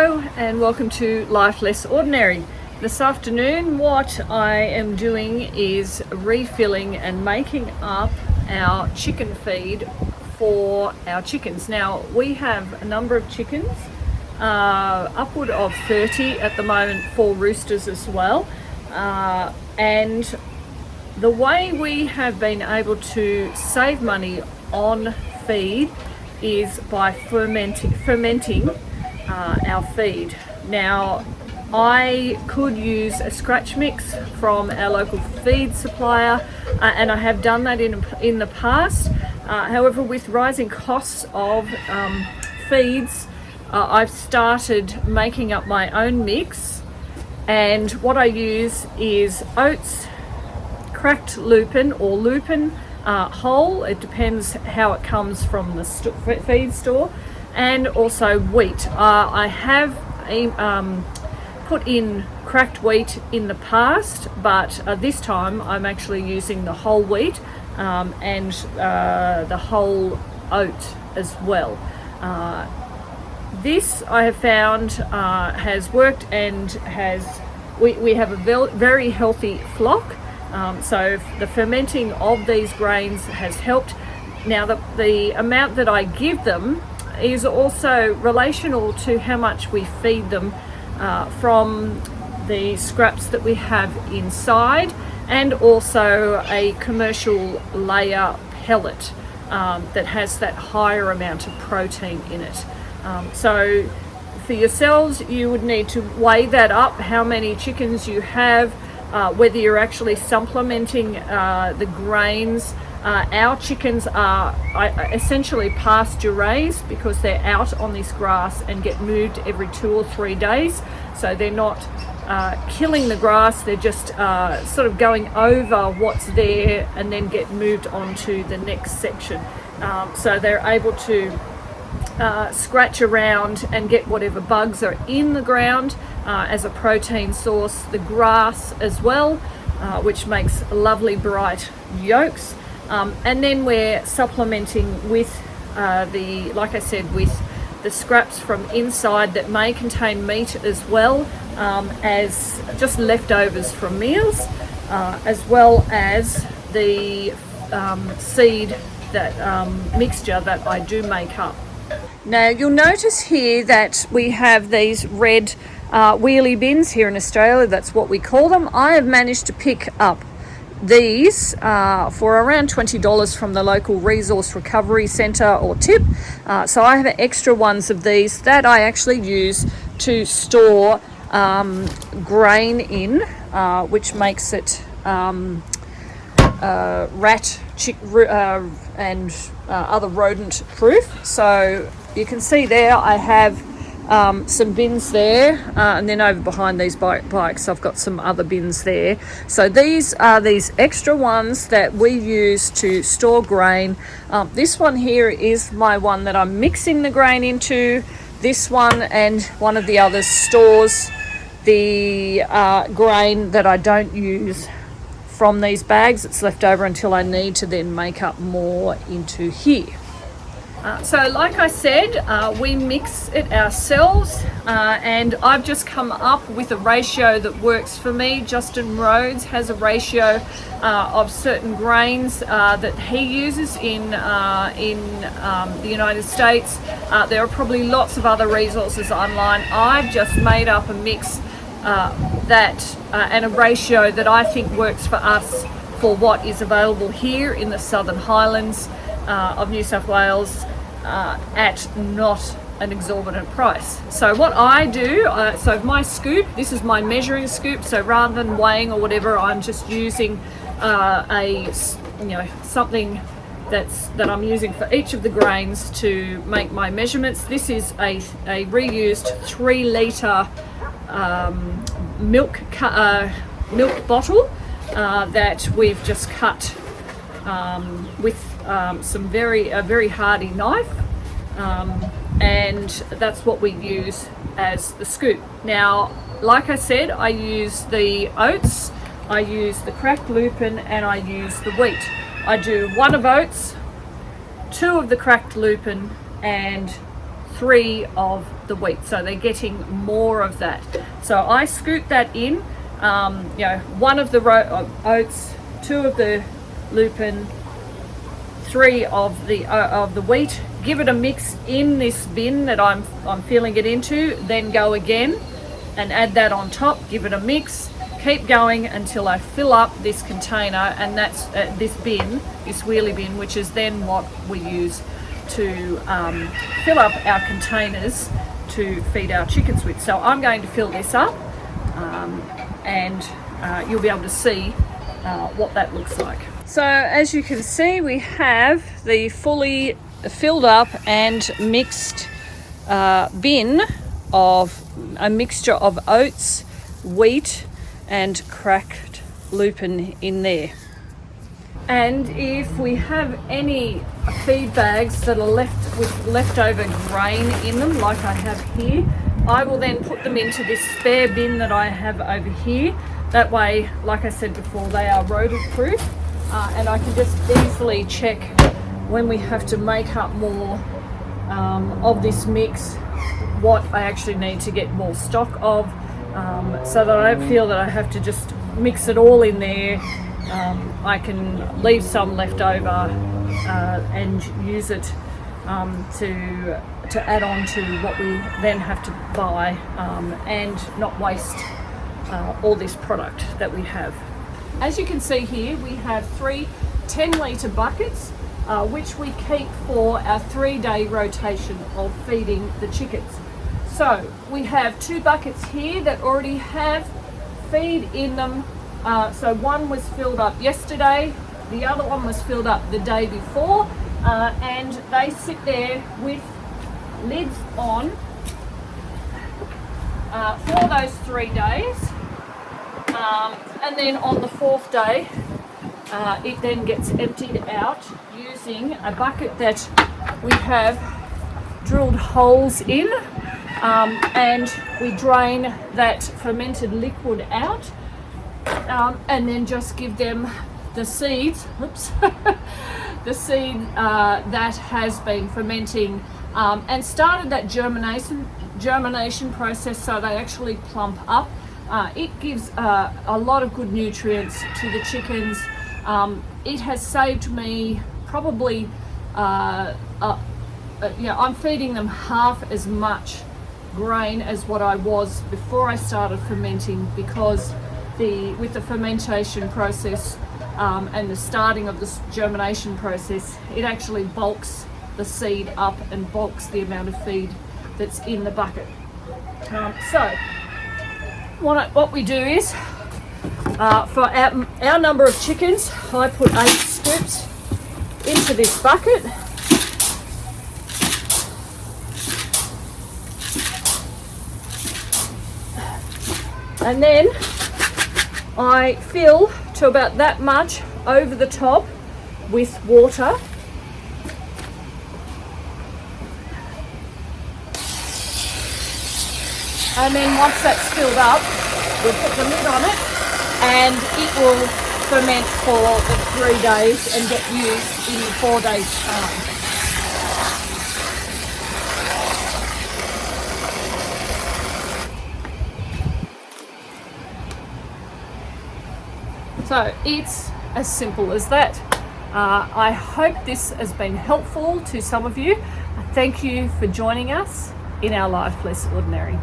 Hello and welcome to Life Less Ordinary. This afternoon what I am doing is refilling and making up our chicken feed for our chickens. Now we have a number of chickens, upward of 30 at the moment, 4 roosters as well, and the way we have been able to save money on feed is by fermenting our feed. Now I could use a scratch mix from our local feed supplier, and I have done that in the past. However, with rising costs of feeds, I've started making up my own mix, and what I use is oats, cracked Lupin or Lupin whole, it depends how it comes from the feed store, and also wheat. I have put in cracked wheat in the past, but this time I'm actually using the whole wheat and the whole oat as well. This I have found has worked and we have a very healthy flock. So the fermenting of these grains has helped. Now the amount that I give them is also relational to how much we feed them from the scraps that we have inside, and also a commercial layer pellet that has that higher amount of protein in it. So for yourselves, you would need to weigh that up, how many chickens you have, whether you're actually supplementing the grains. Our chickens are essentially pasture raised because they're out on this grass and get moved every 2 or 3 days. So they're not killing the grass, they're just sort of going over what's there and then get moved on to the next section. So they're able to scratch around and get whatever bugs are in the ground as a protein source, the grass as well, which makes lovely bright yolks. And then we're supplementing with like I said, with the scraps from inside that may contain meat as well, as just leftovers from meals, as well as the seed, that mixture that I do make up. Now you'll notice here that we have these red wheelie bins here in Australia, that's what we call them. I have managed to pick up these for around $20 from the local resource recovery centre or tip. So I have extra ones of these that I actually use to store grain in, which makes it rat, and other rodent proof. So you can see there I have some bins there, and then over behind these bikes I've got some other bins there. So these are these extra ones that we use to store grain. This one here is my one that I'm mixing the grain into. This one and one of the others stores the grain that I don't use from these bags. It's left over until I need to then make up more into here. So like I said, we mix it ourselves, and I've just come up with a ratio that works for me. Justin Rhodes has a ratio of certain grains that he uses in the United States. There are probably lots of other resources online. I've just made up a mix and a ratio that I think works for us for what is available here in the Southern Highlands of New South Wales, at not an exorbitant price. So what I do, so my scoop, this is my measuring scoop, so rather than weighing or whatever, I'm just using something that I'm using for each of the grains to make my measurements. This is a reused 3 litre milk bottle that we've just cut with a very hardy knife, and that's what we use as the scoop. Now, like I said, I use the oats, I use the cracked Lupin, and I use the wheat. I do 1 of oats, 2 of the cracked Lupin, and 3 of the wheat, so they're getting more of that. So I scoop that in, you know, 1 of the oats, 2 of the Lupin, 3 of the wheat. Give it a mix in this bin that I'm filling it into, then go again and add that on top, give it a mix, keep going until I fill up this container, and that's this bin, this wheelie bin, which is then what we use to fill up our containers to feed our chickens with. So I'm going to fill this up, and you'll be able to see what that looks like. So as you can see, we have the fully filled up and mixed bin of a mixture of oats, wheat and cracked Lupin in there. And if we have any feed bags that are left with leftover grain in them, like I have here, I will then put them into this spare bin that I have over here. That way, like I said before, they are rodent proof, and I can just easily check when we have to make up more of this mix, what I actually need to get more stock of, so that I don't feel that I have to just mix it all in there. I can leave some left over and use it to add on to what we then have to buy, and not waste all this product that we have. As you can see here, we have 3 10-litre buckets, which we keep for our 3-day rotation of feeding the chickens. So we have 2 buckets here that already have feed in them. So one was filled up yesterday, the other one was filled up the day before, and they sit there with lids on for those 3 days, and then on the 4th day it then gets emptied out using a bucket that we have drilled holes in, and we drain that fermented liquid out, and then just give them the seeds, the seed that has been fermenting and started that germination process, so they actually plump up. It gives a lot of good nutrients to the chickens. It has saved me probably, I'm feeding them half as much grain as what I was before I started fermenting, because with the fermentation process and the starting of this germination process, it actually bulks the seed up and bulks the amount of feed that's in the bucket. So what we do is, for our number of chickens, I put 8 scoops into this bucket. And then I fill to about that much over the top with water. And then once that's filled up, we'll put the lid on it, and it will ferment for the 3 days and get used in 4 days' time. So it's as simple as that. I hope this has been helpful to some of you. Thank you for joining us in our Life Less Ordinary.